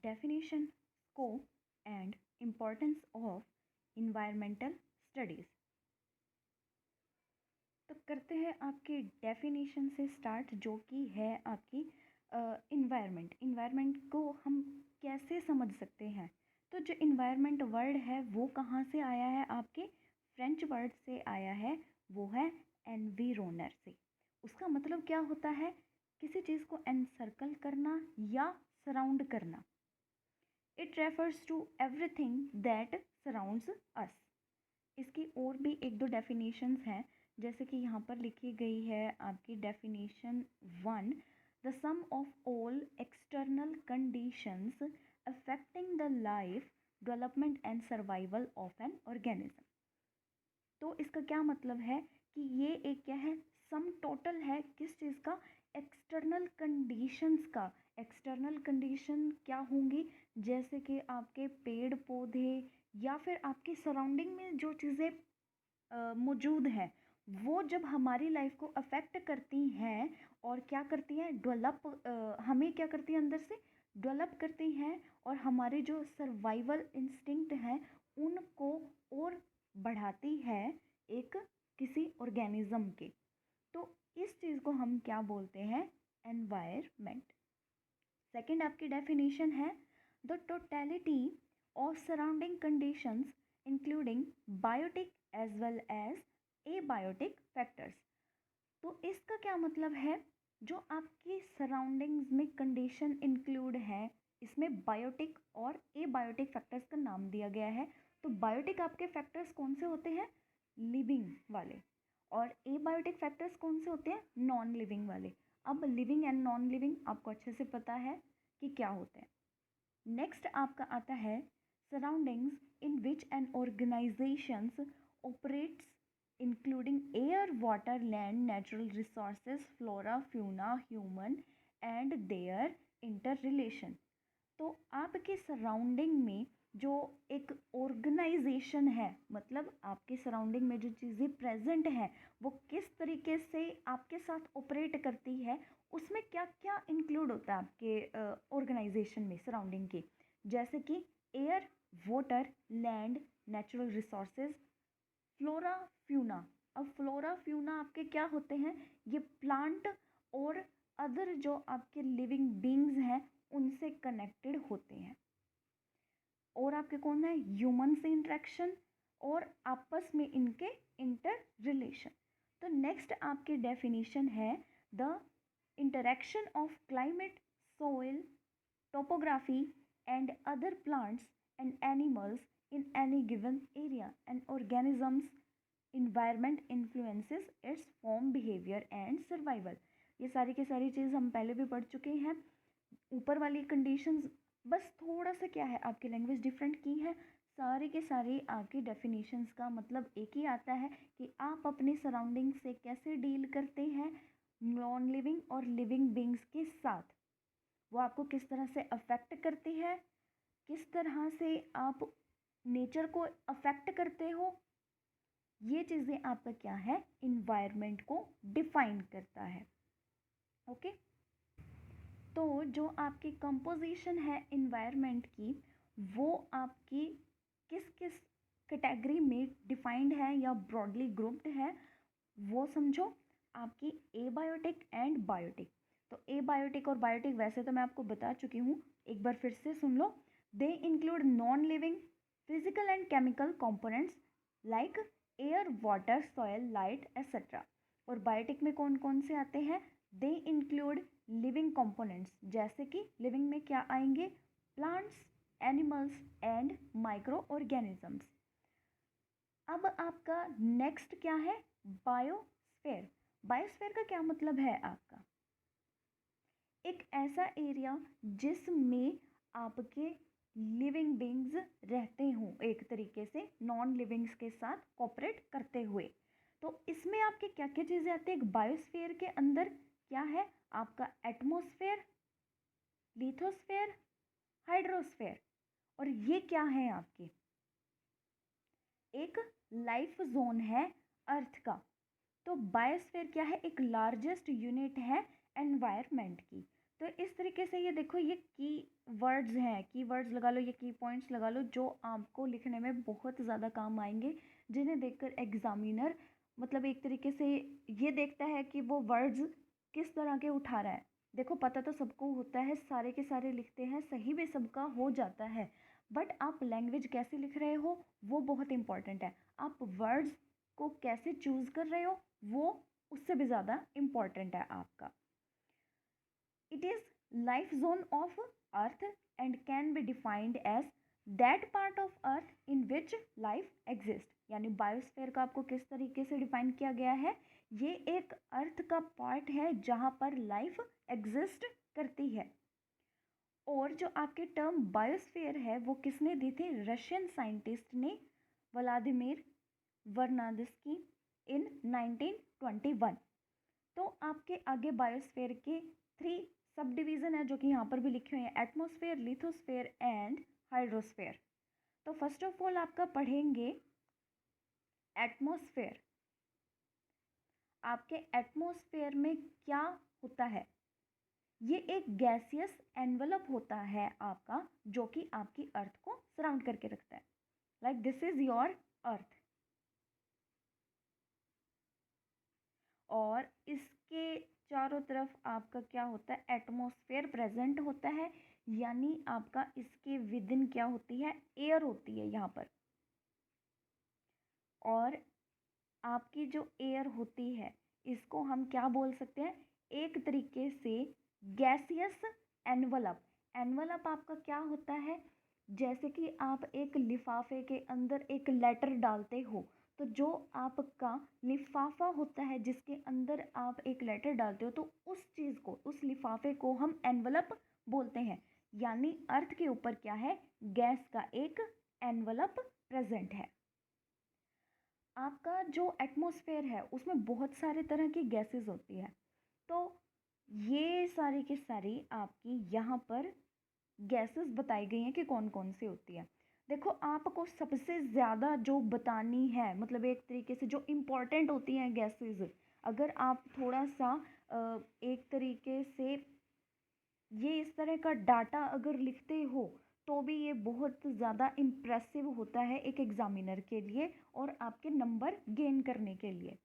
definition, scope and importance of environmental studies। तो करते हैं आपके डेफिनेशन से स्टार्ट, जो कि है आपकी इन्वायरमेंट। इन्वायरमेंट को हम कैसे समझ सकते हैं? तो जो इन्वायरमेंट वर्ड है वो कहाँ से आया है? आपके फ्रेंच वर्ड से आया है, वो है एनविरोनर से। उसका मतलब क्या होता है? किसी चीज़ को एनसर्कल करना या सराउंड करना। It refers to everything that surrounds us. इसकी और भी एक दो डेफिनेशंस हैं, जैसे कि यहाँ पर लिखी गई है आपकी definition 1, the sum of all external conditions affecting the life development and survival of an organism. तो इसका क्या मतलब है कि ये एक क्या है, सम टोटल है किस चीज़ का? एक्सटर्नल कंडीशंस का। एक्सटर्नल कंडीशन क्या होंगी? जैसे कि आपके पेड़ पौधे या फिर आपकी सराउंडिंग में जो चीज़ें मौजूद हैं, वो जब हमारी लाइफ को अफेक्ट करती हैं और क्या करती हैं, हमें क्या करती हैं, अंदर से डेवलप करती हैं और हमारे जो सर्वाइवल इंस्टिंक्ट हैं उनको और बढ़ाती है एक किसी ऑर्गेनिज्म के। तो इस चीज़ को हम क्या बोलते हैं? एनवायरमेंट। सेकंड आपकी डेफिनेशन है the totality of surrounding conditions including biotic as well as abiotic factors. तो इसका क्या मतलब है? जो आपकी सराउंडिंग्स में कंडीशन इंक्लूड है, इसमें बायोटिक और एबायोटिक फैक्टर्स का नाम दिया गया है। तो बायोटिक आपके फैक्टर्स कौन से होते हैं? लिविंग वाले। और एबायोटिक फैक्टर्स कौन से होते हैं? नॉन लिविंग वाले। अब लिविंग एंड नॉन लिविंग आपको अच्छे से पता है कि क्या होते हैं। नेक्स्ट आपका आता है surroundings in which an organisations operates including air, water, land, natural resources, flora, fauna, human and their inter relation. तो आपके सराउंडिंग में जो एक ऑर्गेनाइजेशन है, मतलब आपके सराउंडिंग में जो चीज़ें प्रेजेंट हैं वो किस तरीके से आपके साथ ऑपरेट करती है, उसमें क्या क्या इंक्लूड होता है आपके ऑर्गेनाइजेशन में सराउंडिंग के। जैसे कि air, water, land, natural resources, flora, fauna. अब फ्लोरा फ्यूना आपके क्या होते हैं? ये प्लांट और अदर जो आपके लिविंग बींग्स हैं उनसे कनेक्टेड होते हैं। और आपके कौन है? ह्यूमन से इंटरेक्शन और आपस में इनके इंटर रिलेशन। तो नेक्स्ट आपकी डेफिनेशन है the interaction of climate, soil, topography and other plants and animals in any given area and organisms environment influences it's form, behaviour and survival. ये सारी की सारी चीज़ हम पहले भी पढ़ चुके हैं। ऊपर वाली कंडीशंस बस थोड़ा सा क्या है, आपकी लैंग्वेज डिफरेंट की है। सारी के सारी आपकी डेफिनेशंस का मतलब एक ही आता है कि आप अपनी सराउंडिंग से कैसे डील करते हैं नॉन लिविंग और लिविंग बींग्स के साथ। वो आपको किस तरह से अफेक्ट करती है, किस तरह से आप नेचर को अफेक्ट करते हो। ये चीज़ें आपका क्या है? इन्वायरमेंट को डिफाइन करता है। ओके। तो जो आपकी कंपोजिशन है इन्वायरमेंट की, वो आपकी किस किस कैटेगरी में डिफाइंड है या ब्रॉडली ग्रुप्ड है, वो समझो। आपकी एबायोटिक एंड बायोटिक। तो एबायोटिक और बायोटिक वैसे तो मैं आपको बता चुकी हूँ, एक बार फिर से सुन लो। They include non living physical and chemical components like air, water, soil, light etcetera. और बायोटिक में कौन कौन से आते हैं? दे इंक्लूड लिविंग कंपोनेंट्स, जैसे कि लिविंग में क्या आएंगे? Plants, animals and micro organisms. अब आपका नेक्स्ट क्या है? बायोस्फीयर। बायोस्फीयर का क्या मतलब है आपका? एक ऐसा एरिया जिसमें आपके लिविंग बींग्स रहते हों, एक तरीके से नॉन लिविंग्स के साथ कोऑपरेट करते हुए। तो इसमें आपके क्या क्या चीज़ें आती है? एक बायोस्फीयर के अंदर क्या है आपका? Atmosphere, lithosphere, hydrosphere. और ये क्या है आपके? एक लाइफ जोन है अर्थ का। तो बायोस्फीयर क्या है? एक लार्जेस्ट यूनिट है एनवायरनमेंट की। तो इस तरीके से ये देखो, ये की वर्ड्स हैं, की वर्ड्स लगा लो, ये की पॉइंट्स लगा लो जो आपको लिखने में बहुत ज़्यादा काम आएंगे, जिन्हें देखकर एग्जामिनर मतलब एक तरीके से ये देखता है कि वो वर्ड्स किस तरह के उठा रहा है। देखो पता तो सबको होता है, सारे के सारे लिखते हैं, सही भी सबका हो जाता है, बट आप लैंग्वेज कैसे लिख रहे हो वो बहुत इंपॉर्टेंट है। आप वर्ड्स को कैसे चूज़ कर रहे हो वो उससे भी ज़्यादा इम्पॉर्टेंट है आपका। It is life zone of Earth and can be defined as that part of Earth in which life exists। यानी बायोस्फीयर का आपको किस तरीके से डिफाइन किया गया है, ये एक अर्थ का पार्ट है जहाँ पर लाइफ एग्जिस्ट करती है। और जो आपके टर्म बायोस्फीयर है वो किसने दी थी, रशियन साइंटिस्ट ने, व्लादिमीर वर्नादस्की इन 1921। तो आपके आगे बायोस्फीयर के 3 सब डिवीज़न है जो कि यहाँ पर भी लिखे हुए हैं, एटमॉस्फेयर, लिथोस्फेयर एंड हाइड्रोस्फेयर। तो फर्स्ट ऑफ ऑल आपका पढ़ेंगे एटमॉस्फेयर। आपके एटमॉस्फेयर में क्या होता है, ये एक गैसियस एनवलप होता है आपका, जो कि आपकी अर्थ को सराउंड करके रखता है। Like this is your earth. और इसके चारों तरफ आपका क्या होता है, एटमॉस्फेयर प्रेजेंट होता है, यानी आपका इसके विद इन क्या होती है, एयर होती है यहाँ पर। और आपकी जो एयर होती है इसको हम क्या बोल सकते हैं, एक तरीके से गैसियस एनवलप। एनवलप आपका क्या होता है, जैसे कि आप एक लिफाफे के अंदर एक लेटर डालते हो, तो जो आपका लिफाफा होता है जिसके अंदर आप एक लेटर डालते हो, तो उस चीज़ को, उस लिफाफे को हम एनवलप बोलते हैं। यानी अर्थ के ऊपर क्या है, गैस का एक एनवलप प्रेजेंट है। आपका जो एटमॉस्फेयर है उसमें बहुत सारे तरह की गैसेस होती है। तो ये सारी की सारी आपकी यहाँ पर गैसेस बताई गई हैं कि कौन कौन सी होती है। देखो आपको सबसे ज़्यादा जो बतानी है, मतलब एक तरीके से जो इम्पोर्टेंट होती हैं गैसेस, अगर आप थोड़ा सा एक तरीके से ये इस तरह का डाटा अगर लिखते हो तो भी ये बहुत ज़्यादा इम्प्रेसिव होता है एक एग्ज़ामिनर के लिए और आपके नंबर गेन करने के लिए।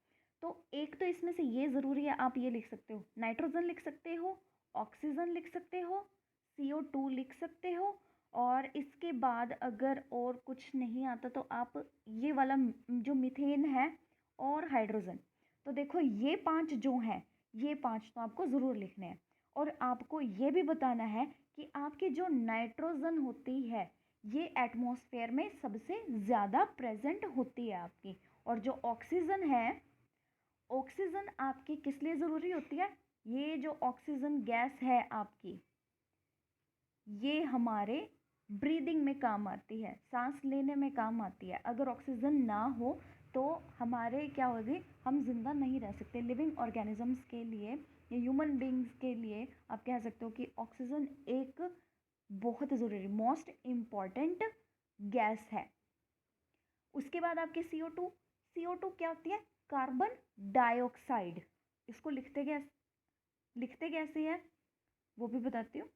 तो एक तो इसमें से ये ज़रूरी है, आप ये लिख सकते हो, नाइट्रोजन लिख सकते हो, ऑक्सीजन लिख सकते हो, CO2 लिख सकते हो, और इसके बाद अगर और कुछ नहीं आता तो आप ये वाला जो मीथेन है और हाइड्रोजन। तो देखो ये 5 जो हैं, ये 5 तो आपको ज़रूर लिखने हैं। और आपको ये भी बताना है कि आपकी जो नाइट्रोजन होती है ये एटमॉस्फेयर में सबसे ज़्यादा प्रेजेंट होती है आपकी। और जो ऑक्सीजन है, ऑक्सीजन आपकी किस लिए ज़रूरी होती है, ये जो ऑक्सीजन गैस है आपकी, ये हमारे ब्रीदिंग में काम आती है, सांस लेने में काम आती है। अगर ऑक्सीजन ना हो तो हमारे क्या होगी, हम जिंदा नहीं रह सकते। लिविंग ऑर्गेनिजम्स के लिए या ह्यूमन बींग्स के लिए आप कह सकते हो कि ऑक्सीजन एक बहुत ज़रूरी, मोस्ट इम्पॉर्टेंट गैस है। उसके बाद आपके CO2। CO2 क्या होती है, कार्बन डाइऑक्साइड। इसको लिखते कैसे है वो भी बताती हूँ।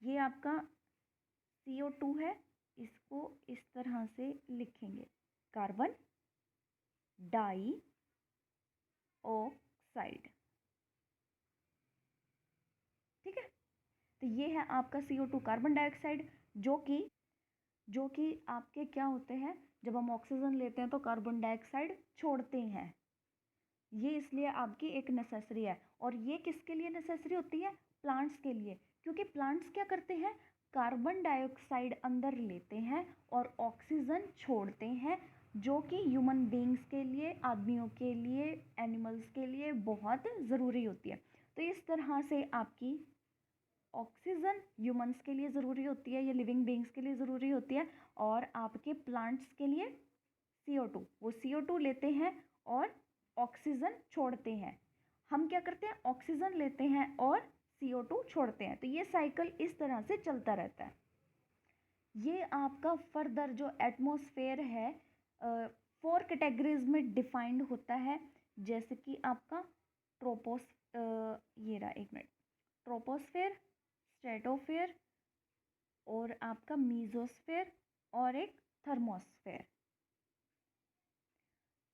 ये आपका CO2 है, इसको इस तरह से लिखेंगे, कार्बन डाई ऑक्साइड। ठीक है, तो ये है आपका CO2 कार्बन डाइऑक्साइड, जो कि आपके क्या होते हैं, जब हम ऑक्सीजन लेते हैं तो कार्बन डाइऑक्साइड छोड़ते हैं। ये इसलिए आपकी एक नेसेसरी है। और ये किसके लिए नेसेसरी होती है, प्लांट्स के लिए, क्योंकि प्लांट्स क्या करते हैं, कार्बन डाइऑक्साइड अंदर लेते हैं और ऑक्सीजन छोड़ते हैं, जो कि ह्यूमन बींग्स के लिए, आदमियों के लिए, एनिमल्स के लिए बहुत ज़रूरी होती है। तो इस तरह से आपकी ऑक्सीजन ह्यूमंस के लिए ज़रूरी होती है, या लिविंग बींग्स के लिए ज़रूरी होती है, और आपके प्लांट्स के लिए CO2, वो CO2 लेते हैं और ऑक्सीजन छोड़ते हैं। हम क्या करते हैं, ऑक्सीजन लेते हैं और CO2 छोड़ते हैं। तो ये साइकिल इस तरह से चलता रहता है। ये आपका फर्दर जो एटमॉस्फेयर है 4 कैटेगरीज में डिफाइंड होता है, जैसे कि आपका ट्रोपोस ये रहा, एक मिनट, ट्रोपोस्फेयर, स्ट्रेटोस्फेयर और आपका मीजोस्फेयर और एक थर्मोस्फेयर।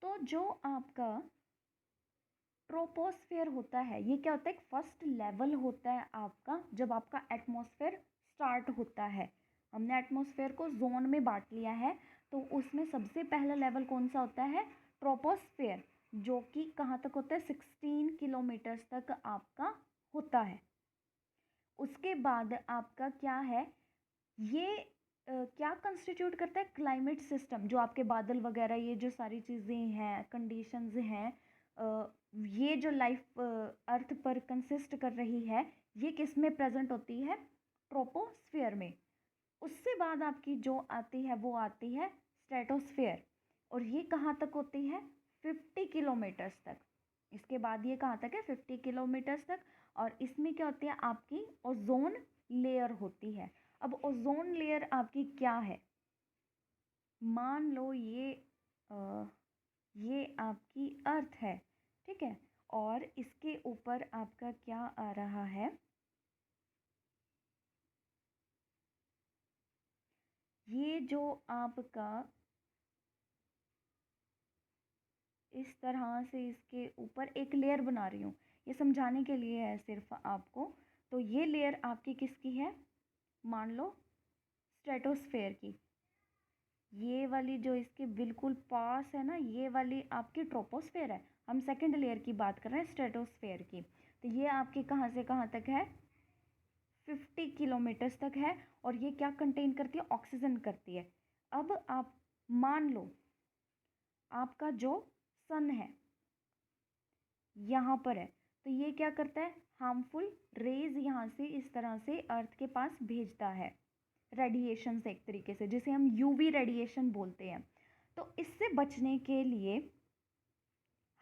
तो जो आपका ट्रोपोस्फेयर होता है, ये क्या होता है, एक फर्स्ट लेवल होता है आपका जब आपका एटमॉस्फेयर स्टार्ट होता है। हमने एटमॉस्फेयर को जोन में बांट लिया है, तो उसमें सबसे पहला लेवल कौन सा होता है, ट्रोपोस्फेयर, जो कि कहाँ तक होता है, 16 किलोमीटर्स तक आपका होता है। उसके बाद आपका क्या है, ये क्या कंस्टिट्यूट करता है, क्लाइमेट सिस्टम, जो आपके बादल वगैरह ये जो सारी चीज़ें हैं, कंडीशंस हैं, ये जो लाइफ अर्थ पर कंसिस्ट कर रही है, ये किस में प्रेजेंट होती है, ट्रोपोस्फियर में। उससे बाद आपकी जो आती है वो आती है स्ट्रेटोस्फियर, और ये कहाँ तक होती है, 50 किलोमीटर्स तक। इसके बाद ये कहाँ तक है, 50 किलोमीटर्स तक। और इसमें क्या होती है, आपकी ओजोन लेयर होती है। अब ओजोन लेयर आपकी क्या है, मान लो ये आपकी अर्थ है, ठीक है, और इसके ऊपर आपका क्या आ रहा है, ये जो आपका इस तरह से इसके ऊपर एक लेयर बना रही हूँ, ये समझाने के लिए है सिर्फ आपको। तो ये लेयर आपकी किसकी है, मान लो स्ट्रेटोस्फेयर की। ये वाली जो इसके बिल्कुल पास है ना, ये वाली आपकी ट्रोपोस्फेयर है। हम सेकंड लेयर की बात कर रहे हैं, स्ट्रेटोस्फेयर की। तो ये आपकी कहाँ से कहाँ तक है, 50 किलोमीटर्स तक है। और ये क्या कंटेन करती है, ऑक्सीजन करती है। अब आप मान लो आपका जो सन है यहाँ पर है, तो ये क्या करता है, हार्मफुल रेज यहाँ से इस तरह से अर्थ के पास भेजता है, रेडिएशन से एक तरीके से, जिसे हम यूवी रेडिएशन बोलते हैं। तो इससे बचने के लिए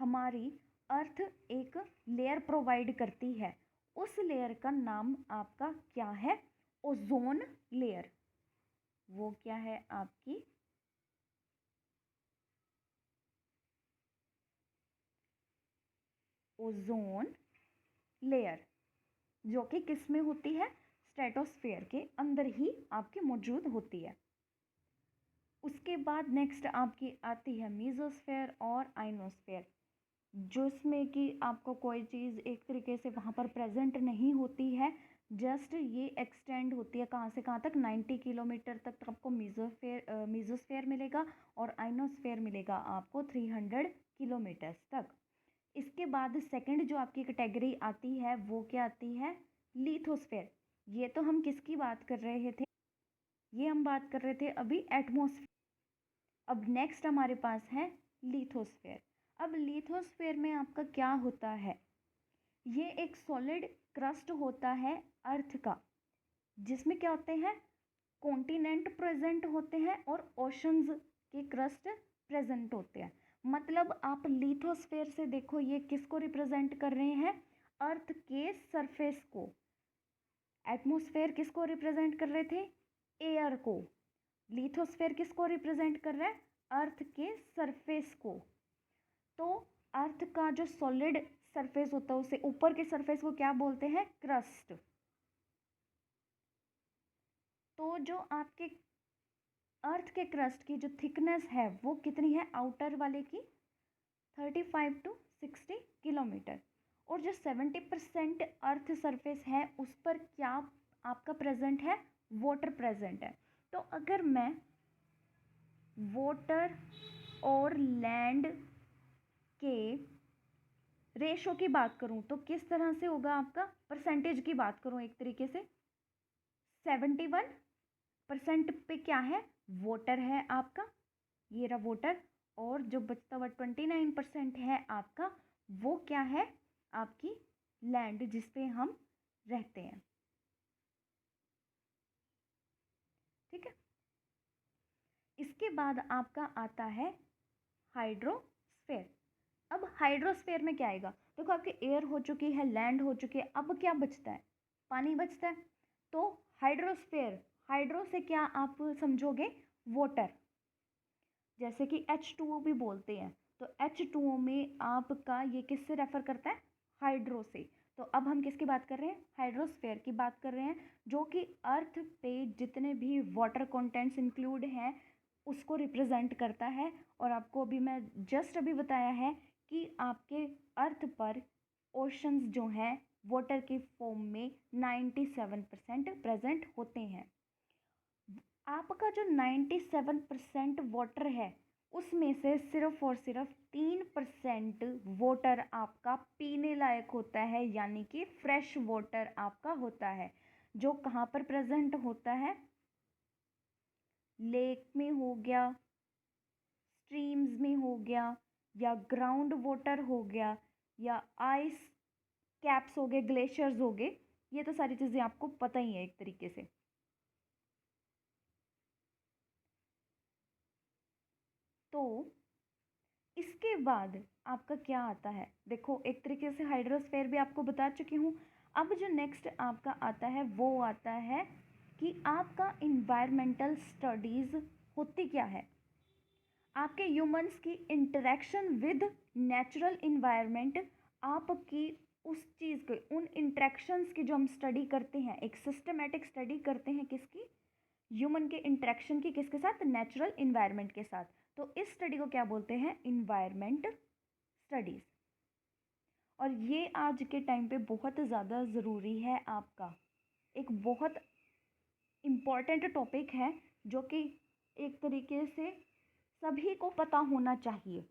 हमारी अर्थ एक लेयर प्रोवाइड करती है। उस लेयर का नाम आपका क्या है, ओजोन लेयर। वो क्या है आपकी ओजोन लेयर, जो कि किस में होती है, स्ट्रेटोस्फेयर के अंदर ही आपकी मौजूद होती है। उसके बाद नेक्स्ट आपकी आती है मीजोस्फेयर और आइनोस्फेयर, जिसमें कि आपको कोई चीज़ एक तरीके से वहाँ पर प्रेजेंट नहीं होती है, जस्ट ये एक्सटेंड होती है कहाँ से कहाँ तक, 90 किलोमीटर तक आपको मीजोस्फेयर मिलेगा, और आइनोस्फेयर मिलेगा आपको 300 किलोमीटर्स तक। इसके बाद सेकंड जो आपकी कैटेगरी आती है वो क्या आती है, लिथोस्फेयर। ये तो हम किसकी बात कर रहे थे, ये हम बात कर रहे थे अभी एटमॉस्फेयर। अब नेक्स्ट हमारे पास है लिथोस्फेयर। अब लिथोस्फेयर में आपका क्या होता है, ये एक सॉलिड क्रस्ट होता है अर्थ का, जिसमें क्या होते हैं, कॉन्टिनेंट प्रेजेंट होते हैं और ओशंस के क्रस्ट प्रेजेंट होते हैं। मतलब आप लिथोस्फेयर से देखो, ये किसको रिप्रेजेंट कर रहे हैं, अर्थ के सरफेस को। एटमॉस्फेयर किसको रिप्रेजेंट कर रहे थे, एयर को। लिथोस्फेयर किसको रिप्रेजेंट कर रहा है, अर्थ के सरफेस को। तो अर्थ का जो सॉलिड सरफेस होता है, उसे ऊपर के सरफेस को क्या बोलते हैं, क्रस्ट। तो जो आपके अर्थ के क्रस्ट की जो थिकनेस है वो कितनी है, आउटर वाले की 35 to 60 किलोमीटर। और जो 70% अर्थ सरफेस है उस पर क्या आपका प्रेजेंट है, वाटर प्रेजेंट है। तो अगर मैं वाटर और लैंड के रेशो की बात करूं तो किस तरह से होगा, आपका परसेंटेज की बात करूं एक तरीके से, 71% पे क्या है, वाटर है आपका, ये रहा वाटर। और जो बचता हुआ 29% है आपका, वो क्या है, आपकी लैंड, जिस पे हम रहते हैं। ठीक है, इसके बाद आपका आता है हाइड्रोस्फेयर। अब हाइड्रोस्फेयर में क्या आएगा, देखो आपकी एयर हो चुकी है, लैंड हो चुकी है, अब क्या बचता है, पानी बचता है। तो हाइड्रोस्फेयर, हाइड्रो से क्या आप समझोगे, वाटर, जैसे कि H2O भी बोलते हैं। तो H2O में आपका ये किससे रेफर करता है, हाइड्रो से। तो अब हम किसकी बात कर रहे हैं? हाइड्रोस्फेयर की बात कर रहे हैं, जो कि अर्थ पे जितने भी वाटर कंटेंट्स इंक्लूड हैं उसको रिप्रेजेंट करता है। और आपको अभी मैं जस्ट अभी बताया है कि आपके अर्थ पर ओशंस जो हैं वाटर की फॉर्म में 97% प्रेजेंट होते हैं। आपका जो 97% वाटर है उसमें से सिर्फ और सिर्फ 3% वाटर आपका पीने लायक होता है, यानी कि फ्रेश वाटर आपका होता है, जो कहाँ पर प्रेजेंट होता है? लेक में हो गया, स्ट्रीम्स में हो गया, या ग्राउंड वाटर हो गया, या आइस कैप्स हो गए, ग्लेशियर्स हो गए। ये तो सारी चीज़ें आपको पता ही है एक तरीके से। तो इसके बाद आपका क्या आता है? देखो, एक तरीके से हाइड्रोस्फेयर भी आपको बता चुकी हूँ। अब जो नेक्स्ट आपका आता है वो आता है कि आपका इन्वायरमेंटल स्टडीज़ होती क्या है। आपके ह्यूमंस की इंटरेक्शन विद नेचुरल इन्वायरमेंट, आपकी उस चीज़ के उन इंटरेक्शंस की जो हम स्टडी करते हैं, एक सिस्टमेटिक स्टडी करते हैं किसकी? ह्यूमन के इंटरेक्शन की, किसके साथ? नेचुरल इन्वायरमेंट के साथ। तो इस स्टडी को क्या बोलते हैं? Environment studies. और ये आज के टाइम पे बहुत ज़्यादा ज़रूरी है, आपका एक बहुत इम्पॉर्टेंट टॉपिक है, जो कि एक तरीके से सभी को पता होना चाहिए।